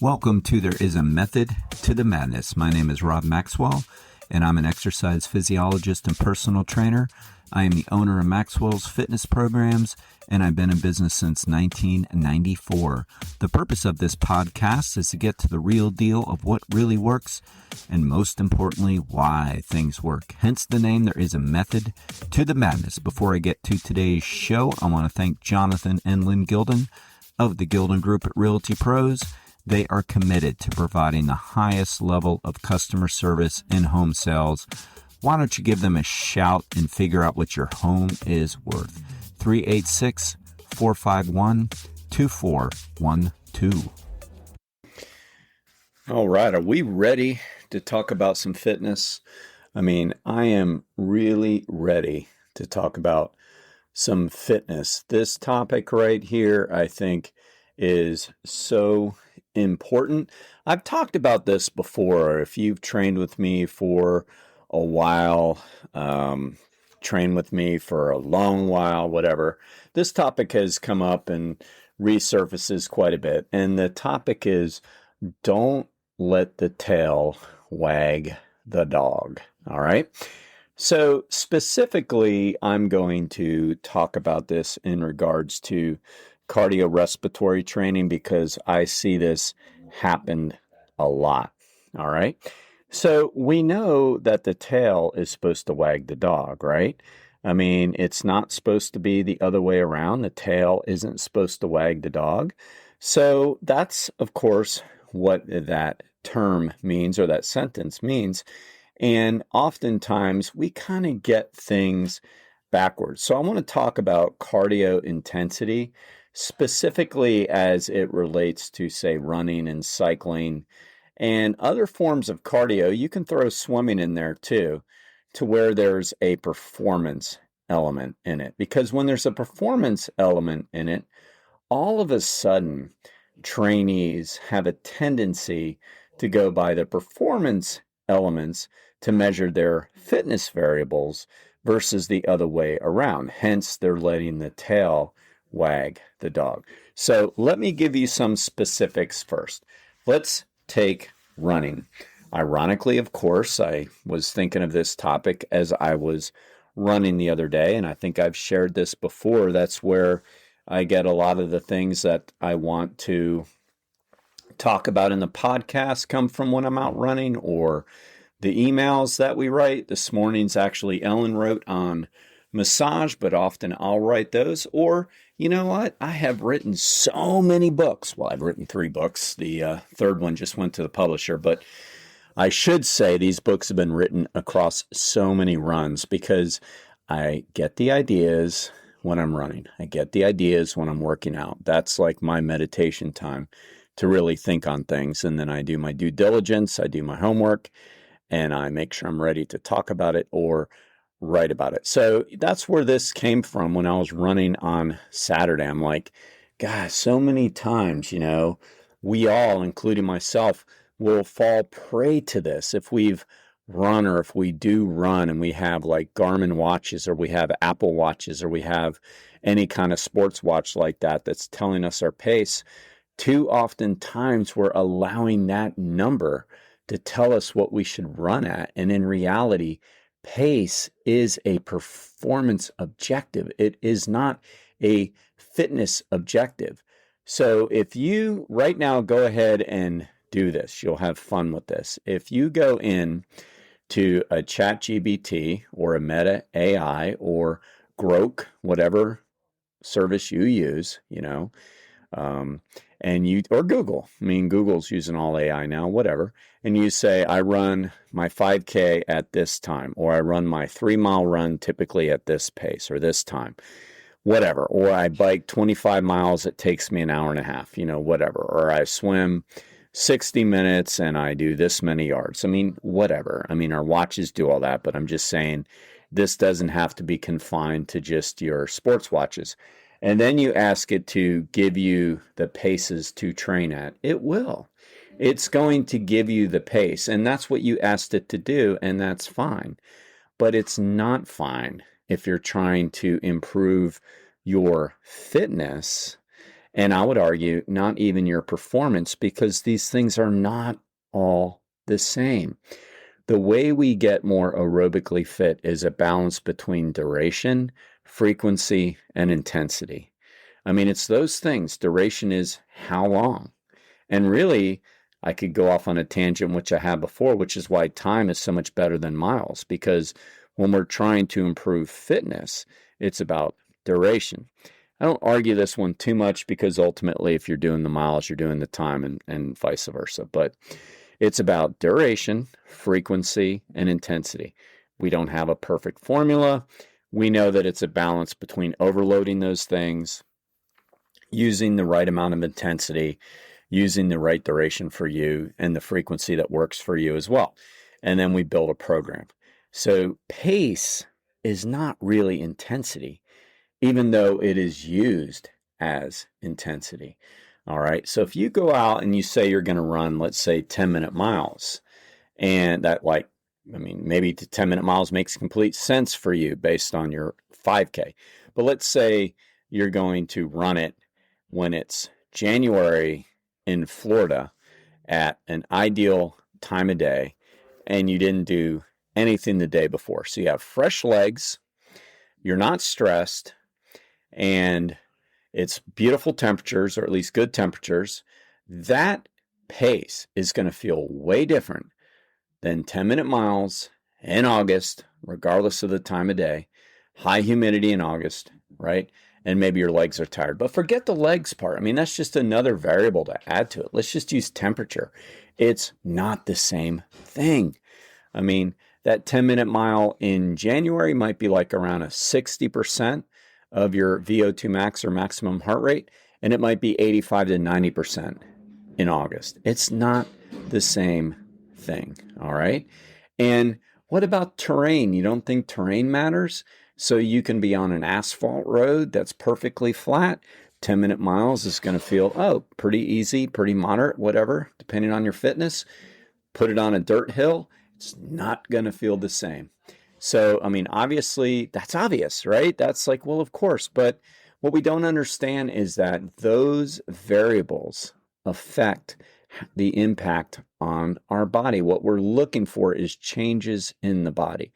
Welcome to There Is a Method to the Madness. My name is Rob Maxwell, and I'm an exercise physiologist and personal trainer. I am the owner of Maxwell's fitness programs, and I've been in business since 1994. The purpose of this podcast is to get to the real deal of what really works, and most importantly, why things work. Hence the name, There Is a Method to the Madness. Before I get to today's show, I want to thank Jonathan and Lynn Gilden of the Gilden Group at Realty Pros. They are committed to providing the highest level of customer service in home sales. Why don't you give them a shout and figure out what your home is worth? 386-451-2412. All right, are we ready to talk about some fitness? I am really ready to talk about some fitness. This topic right here, I think, is so important. I've talked about this before. If you've trained with me for a while, trained with me for a long while, whatever, this topic has come up and resurfaces quite a bit. And the topic is, don't let the tail wag the dog. All right. So specifically, I'm going to talk about this in regards to cardiorespiratory training because I see this happen a lot. All right. So we know that the tail is supposed to wag the dog, right? It's not supposed to be the other way around. The tail isn't supposed to wag the dog. So that's, of course, what that term means or that sentence means. And oftentimes we kind of get things backwards. So I want to talk about cardio intensity, specifically as it relates to, say, running and cycling and other forms of cardio. You can throw swimming in there too, to where there's a performance element in it. Because when there's a performance element in it, all of a sudden, trainees have a tendency to go by the performance elements to measure their fitness variables versus the other way around. Hence, they're letting the tail wag the dog. So let me give you some specifics first. Let's take running. Ironically, of course, I was thinking of this topic as I was running the other day, and I think I've shared this before. That's where I get a lot of the things that I want to talk about in the podcast come from when I'm out running, or the emails that we write. This morning's actually Ellen wrote on massage, but often I'll write those. Or, you know what? I have written so many books. Well, I've written 3 books. The third one just went to the publisher, but I should say these books have been written across so many runs because I get the ideas when I'm running. I get the ideas when I'm working out. That's like my meditation time to really think on things. And then I do my due diligence, I do my homework, and I make sure I'm ready to talk about it or write about it. So that's where this came from when I was running on Saturday. I'm like, gosh, so many times, we all, including myself, will fall prey to this. If we've run or if we do run and we have like Garmin watches or we have Apple watches or we have any kind of sports watch like that that's telling us our pace, too often times we're allowing that number to tell us what we should run at. And in reality, pace is a performance objective. It is not a fitness objective. So if you right now go ahead and do this, you'll have fun with this. If you go in to a ChatGPT or a Meta AI or Grok, whatever service you use, and or Google. Google's using all AI now, whatever. And you say, I run my 5K at this time, or I run my 3-mile run typically at this pace or this time, whatever. Or I bike 25 miles, it takes me an hour and a half, whatever. Or I swim 60 minutes and I do this many yards. Whatever. Our watches do all that, but I'm just saying this doesn't have to be confined to just your sports watches. And then you ask it to give you the paces to train at. It will. It's going to give you the pace. And that's what you asked it to do. And that's fine. But it's not fine if you're trying to improve your fitness And I would argue not even your performance, because these things are not all the same. The way we get more aerobically fit is a balance between duration, frequency, and intensity. I mean, it's those things. Duration is how long. And really, I could go off on a tangent, which I have before, which is why time is so much better than miles, because when we're trying to improve fitness, it's about duration. I don't argue this one too much, because ultimately, if you're doing the miles, you're doing the time, and vice versa. But it's about duration, frequency, and intensity. We don't have a perfect formula. We know that it's a balance between overloading those things, using the right amount of intensity, using the right duration for you, and the frequency that works for you as well. And then we build a program. So pace is not really intensity, even though it is used as intensity. All right. So if you go out and you say you're going to run, let's say 10-minute miles, and that maybe the 10-minute miles makes complete sense for you based on your 5K. But let's say you're going to run it when it's January in Florida at an ideal time of day, and you didn't do anything the day before. So you have fresh legs, you're not stressed, and it's beautiful temperatures, or at least good temperatures. That pace is going to feel way different than 10-minute miles in August, regardless of the time of day, high humidity in August, right? And maybe your legs are tired. But forget the legs part. I mean, that's just another variable to add to it. Let's just use temperature. It's not the same thing. I mean, that 10-minute mile in January might be like around a 60% of your VO2 max, or maximum heart rate, and it might be 85 to 90% in August. It's not the same thing, all right? And what about terrain? You don't think terrain matters? So you can be on an asphalt road that's perfectly flat. 10-minute miles is going to feel, pretty easy, pretty moderate, whatever, depending on your fitness. Put it on a dirt hill, it's not going to feel the same. So, I mean, obviously, that's obvious, right? That's like, well, of course. But what we don't understand is that those variables affect the impact on our body. What we're looking for is changes in the body.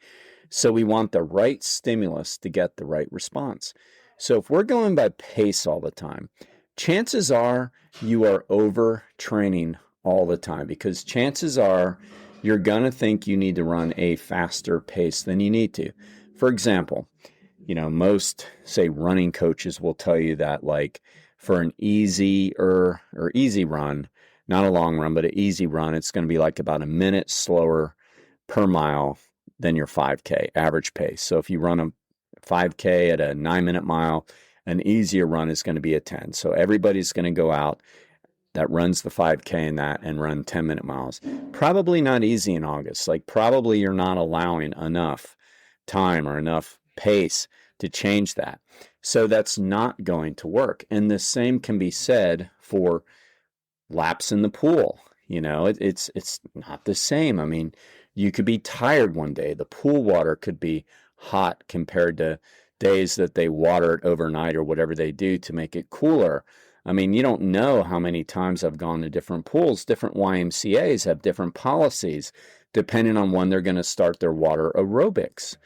So we want the right stimulus to get the right response. So if we're going by pace all the time, chances are you are overtraining all the time, because chances are you're going to think you need to run a faster pace than you need to. For example, most, say, running coaches will tell you that, like, for an easy run, not a long run, but an easy run, it's going to be like about a minute slower per mile than your 5K average pace. So if you run a 5K at a 9-minute mile, an easier run is going to be a 10. So everybody's going to go out that runs the 5K in that and run 10-minute miles. Probably not easy in August. Like, probably you're not allowing enough time or enough pace to change that. So that's not going to work. And the same can be said for laps in the pool. It's not the same. I mean, you could be tired one day. The pool water could be hot compared to days that they water it overnight or whatever they do to make it cooler. I mean, you don't know how many times I've gone to different pools. Different YMCAs have different policies depending on when they're going to start their water aerobics.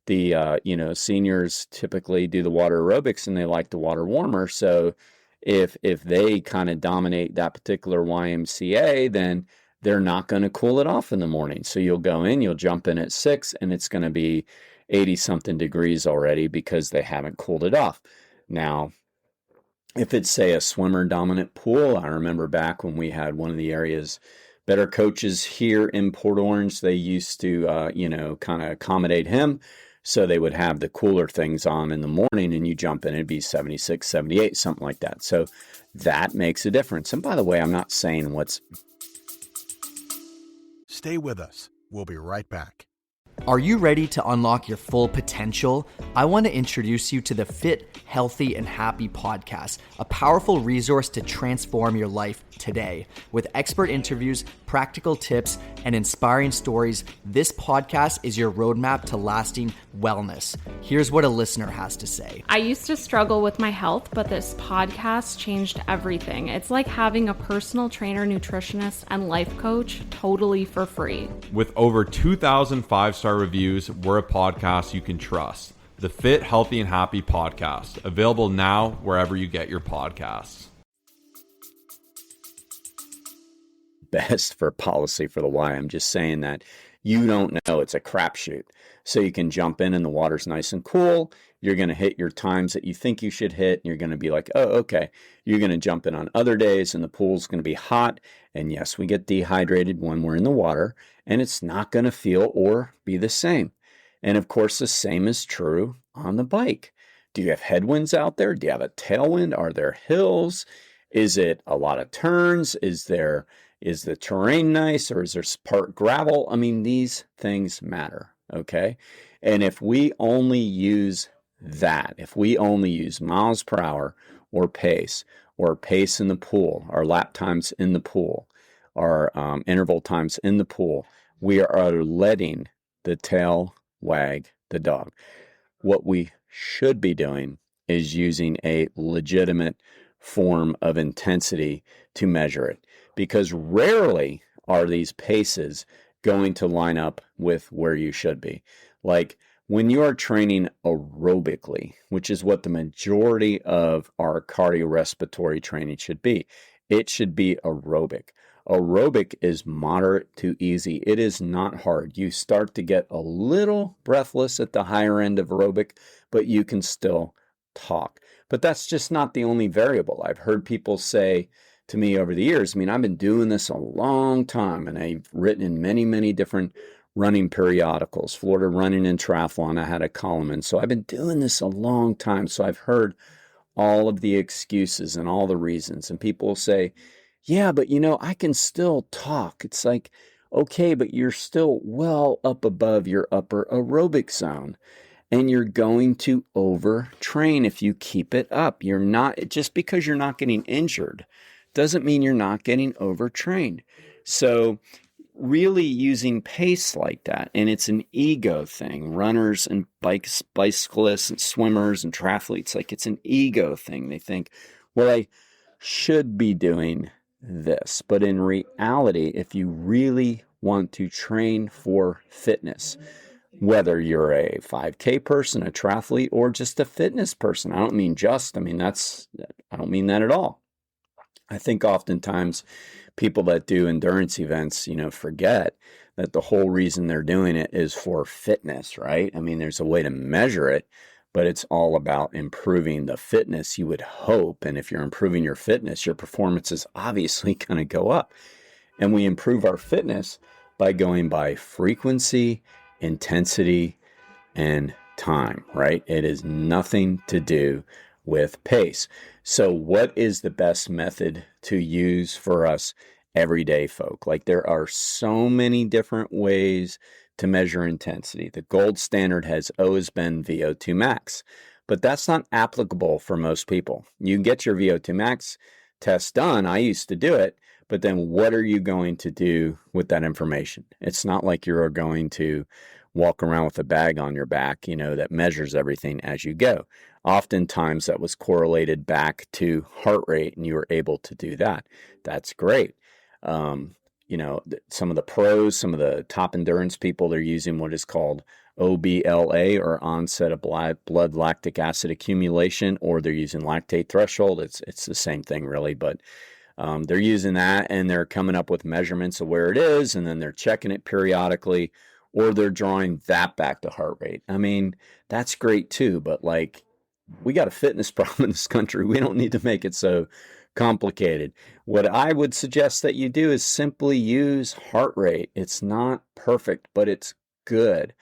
The seniors typically do the water aerobics and they like the water warmer. So if they kind of dominate that particular YMCA, then they're not going to cool it off in the morning. So you'll go in, you'll jump in at 6, and it's going to be 80-something degrees already because they haven't cooled it off. Now, if it's, say, a swimmer-dominant pool, I remember back when we had one of the area's better coaches here in Port Orange, they used to, kind of accommodate him. So they would have the cooler things on in the morning, and you jump in, it'd be 76, 78, something like that. So that makes a difference. And by the way, I'm not saying what's... Stay with us. We'll be right back. Are you ready to unlock your full potential? I want to introduce you to the Fit, Healthy, and Happy podcast, a powerful resource to transform your life today. With expert interviews, practical tips, and inspiring stories, this podcast is your roadmap to lasting wellness. Here's what a listener has to say. I used to struggle with my health, but this podcast changed everything. It's like having a personal trainer, nutritionist, and life coach totally for free. With over 2,000 five-star reviews, we're a podcast you can trust. The Fit, Healthy, and Happy podcast, available now wherever you get your podcasts. Best for policy for the why. I'm just saying that you don't know. It's a crapshoot. So you can jump in and the water's nice and cool. You're going to hit your times that you think you should hit. And you're going to be like, oh, okay. You're going to jump in on other days and the pool's going to be hot. And yes, we get dehydrated when we're in the water and it's not going to feel or be the same. And of course, the same is true on the bike. Do you have headwinds out there? Do you have a tailwind? Are there hills? Is it a lot of turns? Is the terrain nice or is there part gravel? I mean, these things matter, okay? And if we only use that, if we only use miles per hour or pace in the pool, our lap times in the pool, our interval times in the pool, we are letting the tail wag the dog. What we should be doing is using a legitimate form of intensity to measure it, because rarely are these paces going to line up with where you should be. Like when you are training aerobically, which is what the majority of our cardiorespiratory training should be, it should be aerobic. Aerobic is moderate to easy. It is not hard. You start to get a little breathless at the higher end of aerobic, but you can still talk. But that's just not the only variable. I've heard people say to me over the years, I mean, I've been doing this a long time and I've written in many, many different running periodicals, Florida Running and Triathlon, I had a column in. So I've been doing this a long time. So I've heard all of the excuses and all the reasons. And people will say, yeah, but I can still talk. It's like, okay, but you're still well up above your upper aerobic zone and you're going to overtrain if you keep it up. You're not, just because you're not getting injured doesn't mean you're not getting overtrained. So really using pace like that, and it's an ego thing. Runners and bicyclists and swimmers and triathletes, like it's an ego thing. They think, well, I should be doing this. But in reality, if you really want to train for fitness, whether you're a 5K person, a triathlete, or just a fitness person, I don't mean I don't mean that at all. I think oftentimes people that do endurance events, forget that the whole reason they're doing it is for fitness, right? I mean, there's a way to measure it, but it's all about improving the fitness, you would hope. And if you're improving your fitness, your performance is obviously going to go up. And we improve our fitness by going by frequency, intensity, and time, right? It is nothing to do with pace. So what is the best method to use for us everyday folk? Like there are so many different ways to measure intensity. The gold standard has always been VO2 max, but that's not applicable for most people. You can get your VO2 max test done. I used to do it, but then what are you going to do with that information? It's not like you're going to walk around with a bag on your back, that measures everything as you go. Oftentimes that was correlated back to heart rate and you were able to do that. That's great. Some of the pros, some of the top endurance people, they're using what is called OBLA, or onset of blood lactic acid accumulation, or they're using lactate threshold. It's the same thing really, but they're using that and they're coming up with measurements of where it is, and then they're checking it periodically, or they're drawing that back to heart rate. I mean, that's great too, but we got a fitness problem in this country. We don't need to make it so complicated. What I would suggest that you do is simply use heart rate. It's not perfect, but it's good.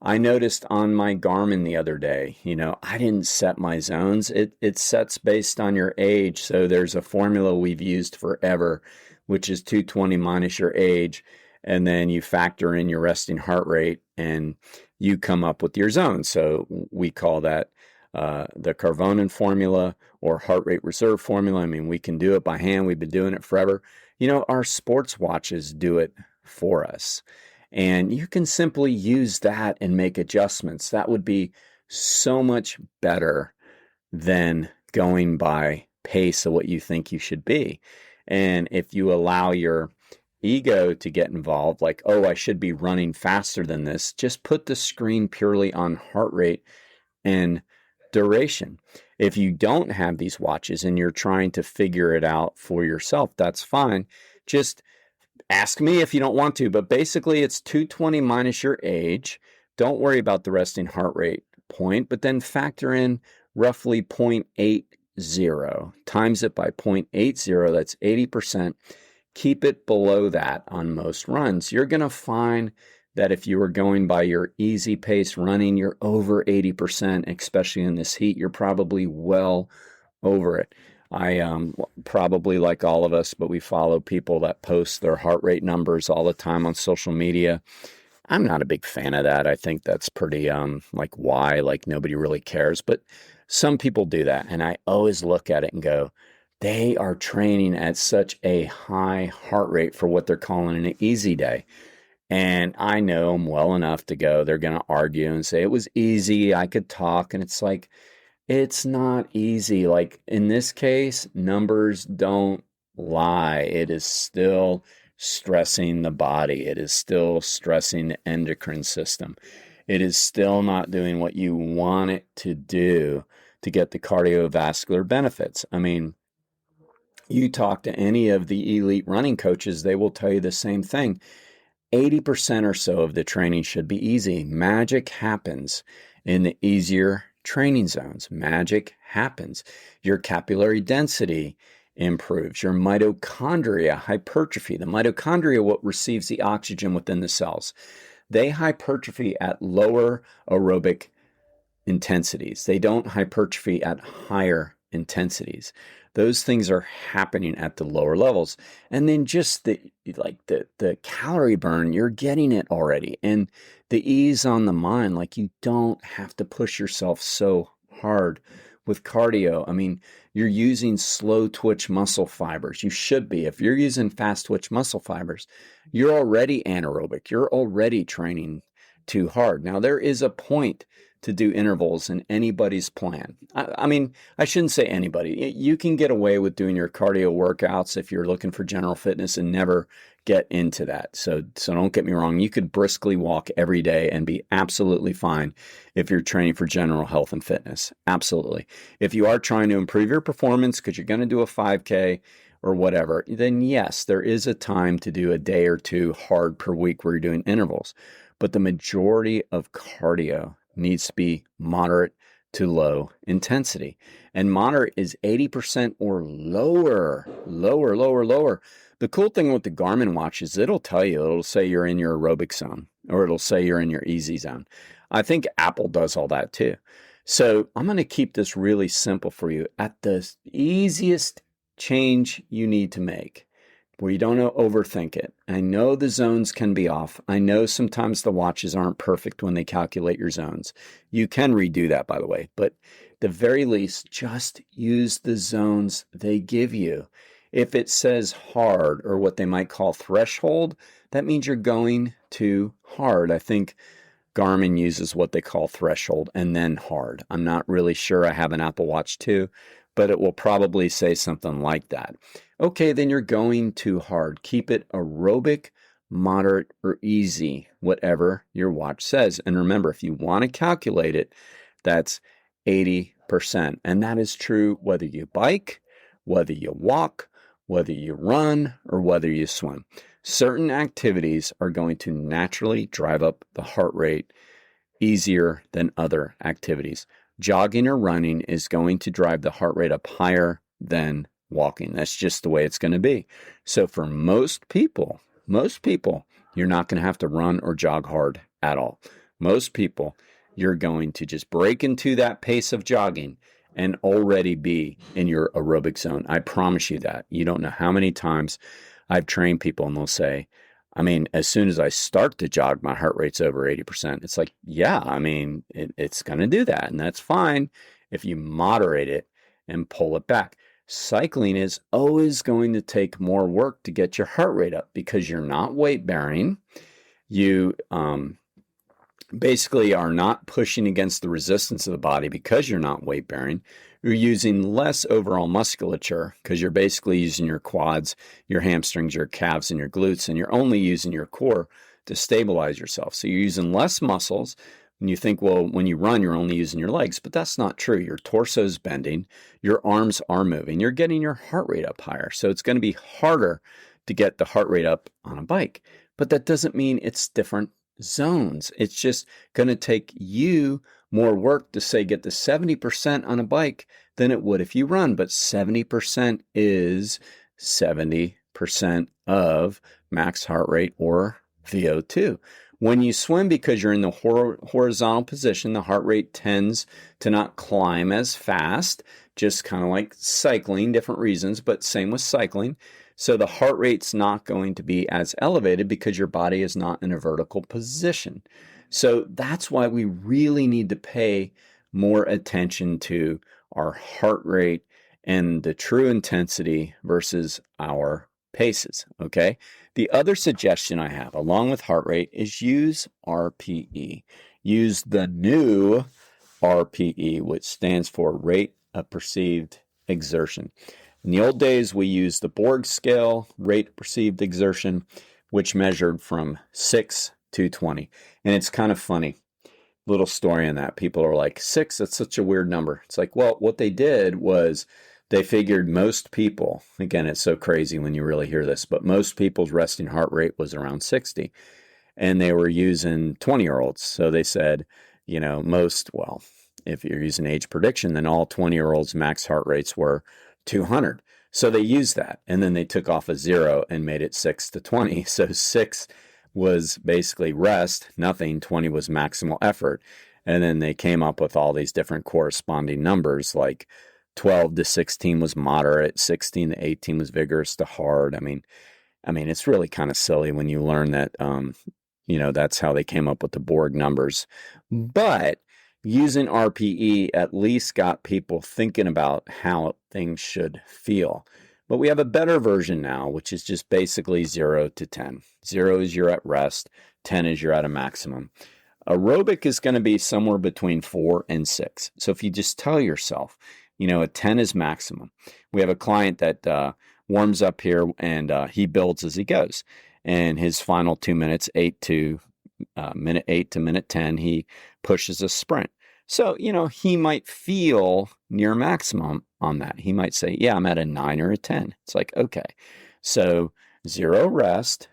I noticed on my Garmin the other day, I didn't set my zones. It sets based on your age. So there's a formula we've used forever, which is 220 minus your age. And then you factor in your resting heart rate and you come up with your zone. So we call that the Carvonen formula or heart rate reserve formula. I mean, we can do it by hand. We've been doing it forever. Our sports watches do it for us. And you can simply use that and make adjustments. That would be so much better than going by pace of what you think you should be. And if you allow your ego to get involved, like, oh, I should be running faster than this, just put the screen purely on heart rate and duration. If you don't have these watches and you're trying to figure it out for yourself, that's fine. Just ask me if you don't want to, but basically it's 220 minus your age. Don't worry about the resting heart rate point, but then factor in roughly 0.80, times it by 0.80, that's 80%. Keep it below that on most runs. You're going to find that if you are going by your easy pace running, you're over 80%, especially in this heat. You're probably well over it. I probably, like all of us, but we follow people that post their heart rate numbers all the time on social media. I'm not a big fan of that. I think that's pretty why? Like, nobody really cares. But some people do that, and I always look at it and go, they are training at such a high heart rate for what they're calling an easy day. And I know them well enough to go, they're going to argue and say it was easy, I could talk. And it's like, it's not easy. Like, in this case, numbers don't lie. It is still stressing the body. It is still stressing the endocrine system. It is still not doing what you want it to do to get the cardiovascular benefits. I mean, you talk to any of the elite running coaches, they will tell you the same thing. 80% or so of the training should be easy. Magic happens in the easier training zones. Magic happens. Your capillary density improves. Your mitochondria hypertrophy. The mitochondria, what receives the oxygen within the cells, they hypertrophy at lower aerobic intensities. They don't hypertrophy at higher intensities. Those things are happening at the lower levels. And then just the calorie burn, you're getting it already. And the ease on the mind, like, you don't have to push yourself so hard with cardio. I mean, you're using slow twitch muscle fibers. You should be. If you're using fast twitch muscle fibers, you're already anaerobic. You're already training too hard. Now, there is a point to do intervals in anybody's plan. I mean, I shouldn't say anybody. You can get away with doing your cardio workouts if you're looking for general fitness and never get into that. So don't get me wrong. You could briskly walk every day and be absolutely fine if you're training for general health and fitness. Absolutely. If you are trying to improve your performance because you're going to do a 5K or whatever, then yes, there is a time to do a day or two hard per week where you're doing intervals. But the majority of cardio needs to be moderate to low intensity. And moderate is 80% or lower. The cool thing with the Garmin watch is it'll tell you, it'll say you're in your aerobic zone, or it'll say you're in your easy zone. I think Apple does all that too. So I'm going to keep this really simple for you. At the easiest change you need to make, where you don't overthink it. I know the zones can be off. I know sometimes the watches aren't perfect when they calculate your zones. You can redo that, by the way, but at the very least, just use the zones they give you. If it says hard, or what they might call threshold, that means you're going too hard. I think Garmin uses what they call threshold and then hard. I'm not really sure. I have an Apple Watch too, but it will probably say something like that. Okay, then you're going too hard. Keep it aerobic, moderate, or easy, whatever your watch says. And remember, if you want to calculate it, that's 80%. And that is true whether you bike, whether you walk, whether you run, or whether you swim. Certain activities are going to naturally drive up the heart rate easier than other activities. Jogging or running is going to drive the heart rate up higher than walking. That's just the way it's going to be. So for most people, you're not going to have to run or jog hard at all. Most people, you're going to just break into that pace of jogging and already be in your aerobic zone. I promise you that. You don't know how many times I've trained people and they'll say, I mean, as soon as I start to jog, my heart rate's over 80%. It's like, yeah, I mean, it's going to do that, and that's fine. if you moderate it and pull it back. Cycling is always going to take more work to get your heart rate up because you're not weight bearing. You basically are not pushing against the resistance of the body because you're not weight bearing. You're using less overall musculature because you're basically using your quads, your hamstrings, your calves, and your glutes, and you're only using your core to stabilize yourself. So you're using less muscles. And you think, well, when you run, you're only using your legs, but that's not true. Your torso's bending, your arms are moving, you're getting your heart rate up higher. So it's going to be harder to get the heart rate up on a bike, but that doesn't mean it's different zones. It's just going to take you more work to say get to 70% on a bike than it would if you run, but 70% is 70% of max heart rate or VO2. When you swim, because you're in the horizontal position, the heart rate tends to not climb as fast, just kind of like cycling, different reasons, but same with cycling. So the heart rate's not going to be as elevated because your body is not in a vertical position. So that's why we really need to pay more attention to our heart rate and the true intensity versus our paces, okay? The other suggestion I have, along with heart rate, is use RPE. Use the new RPE, which stands for rate of perceived exertion. In the old days, we used the Borg scale, rate of perceived exertion, which measured from 6 to 20. And it's kind of funny. Little story on that. People are like, 6, that's such a weird number. It's like, well, what they did was they figured most people, again, it's so crazy when you really hear this, but most people's resting heart rate was around 60. And they were using 20-year-olds. So they said, well, if you're using age prediction, then all 20-year-olds' max heart rates were 200. So they used that. And then they took off a 0 and made it 6 to 20. So 6 was basically rest, nothing. 20 was maximal effort. And then they came up with all these different corresponding numbers, like 12 to 16 was moderate, 16 to 18 was vigorous to hard. I mean, it's really kind of silly when you learn that, that's how they came up with the Borg numbers. But using RPE at least got people thinking about how things should feel. But we have a better version now, which is just basically 0 to 10. 0 is you're at rest, 10 is you're at a maximum. Aerobic is going to be somewhere between 4 and 6. So if you just tell yourself, a 10 is maximum. We have a client that warms up here and he builds as he goes. And his final 2 minutes, minute 8 to minute 10, he pushes a sprint. So, he might feel near maximum on that. He might say, yeah, I'm at a 9 or a 10. It's like, okay. So 0 rest,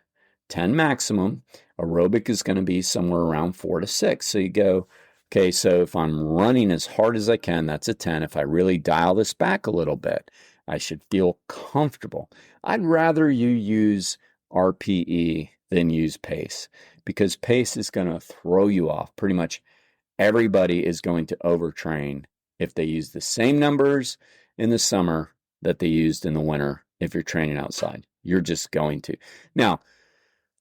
10 maximum. Aerobic is going to be somewhere around 4 to 6. So you go, okay, so if I'm running as hard as I can, that's a 10. If I really dial this back a little bit, I should feel comfortable. I'd rather you use RPE than use pace because pace is going to throw you off. Pretty much everybody is going to overtrain if they use the same numbers in the summer that they used in the winter if you're training outside. You're just going to. Now,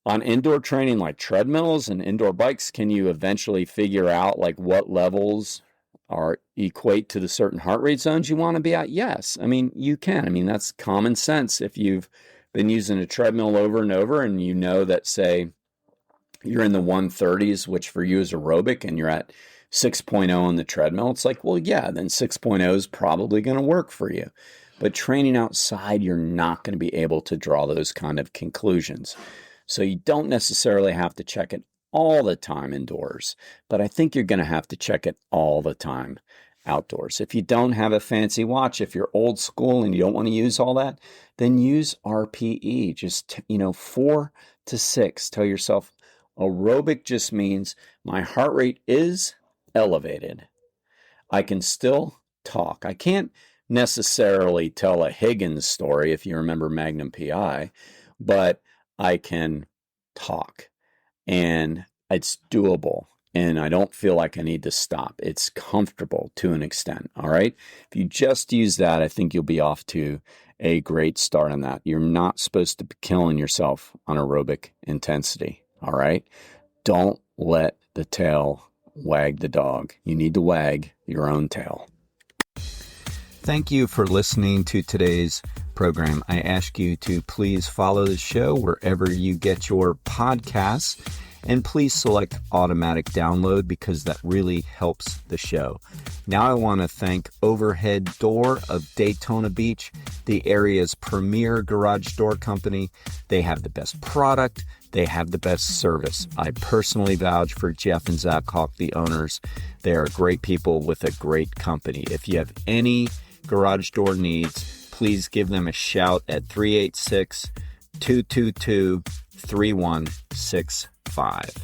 on indoor training like treadmills and indoor bikes, can you eventually figure out like what levels equate to the certain heart rate zones you want to be at? Yes. You can. That's common sense. If you've been using a treadmill over and over and you know that, say, you're in the 130s, which for you is aerobic, and you're at 6.0 on the treadmill, it's like, well, yeah, then 6.0 is probably going to work for you. But training outside, you're not going to be able to draw those kind of conclusions. So you don't necessarily have to check it all the time indoors, but I think you're going to have to check it all the time outdoors. If you don't have a fancy watch, if you're old school and you don't want to use all that, then use RPE. Just, 4 to 6. Tell yourself aerobic just means my heart rate is elevated. I can still talk. I can't necessarily tell a Higgins story, if you remember Magnum PI, but I can talk and it's doable and I don't feel like I need to stop. It's comfortable to an extent. All right. If you just use that, I think you'll be off to a great start on that. You're not supposed to be killing yourself on aerobic intensity. All right. Don't let the tail wag the dog. You need to wag your own tail. Thank you for listening to today's program. I ask you to please follow the show wherever you get your podcasts, and please select automatic download because that really helps the show. Now I want to thank Overhead Door of Daytona Beach, the area's premier garage door company. They have the best product. They have the best service. I personally vouch for Jeff and Zach Hawk, the owners. They are great people with a great company. If you have any garage door needs, please give them a shout at 386-222-3165.